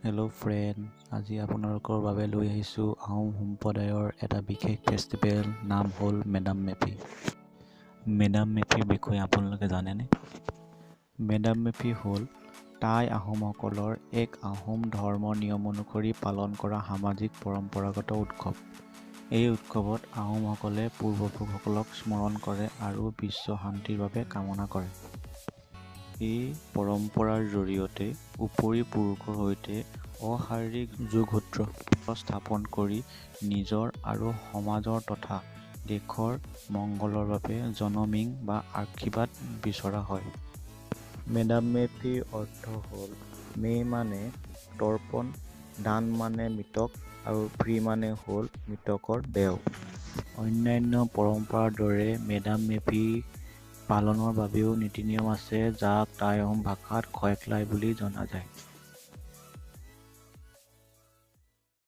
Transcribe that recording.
Hello' friend, আজি আপোনালোকৰ বাবে লৈ আহিছোঁ আহোম সম্প্ৰদায়ৰ এটা বিশেষ ফেষ্টিভেল, নাম হ'ল মেডাম মেফি। মেডাম মেফিৰ বিষয়ে আপোনালোকে জানেনে? মেডাম মেফি হ'ল টাই আহোমসকলৰ এক আহোম ধৰ্মৰ নিয়ম অনুসৰি পালন কৰা সামাজিক পৰম্পৰাগত উৎসৱ। এই উৎসৱত আহোমসকলে পূৰ্বপুৰুষসকলক স্মৰণ কৰে আৰু বিশ্ব শান্তিৰ বাবে কামনা কৰে। এই পৰম্পৰাৰ জৰিয়তে উপৰি পুৰুষৰ সৈতে অশাৰীৰিক যোগসূত্ৰ স্থাপন কৰি নিজৰ আৰু সমাজৰ তথা দেশৰ মংগলৰ বাবে জনমিং বা আশীৰ্বাদ বিচৰা হয়। মেডাম মেফিৰ অৰ্থ হ'ল মে মানে তৰ্পণ, দান মানে মৃতক আৰু ফি মানে হ'ল মৃতকৰ দেহ। অন্যান্য পৰম্পৰাৰ দৰে মেডাম মেফি পালনৰ বাবেও নীতি নিয়ম আছে, যাক টাই আহোম ভাষাত খয়ক্লাই বুলি জনা যায়।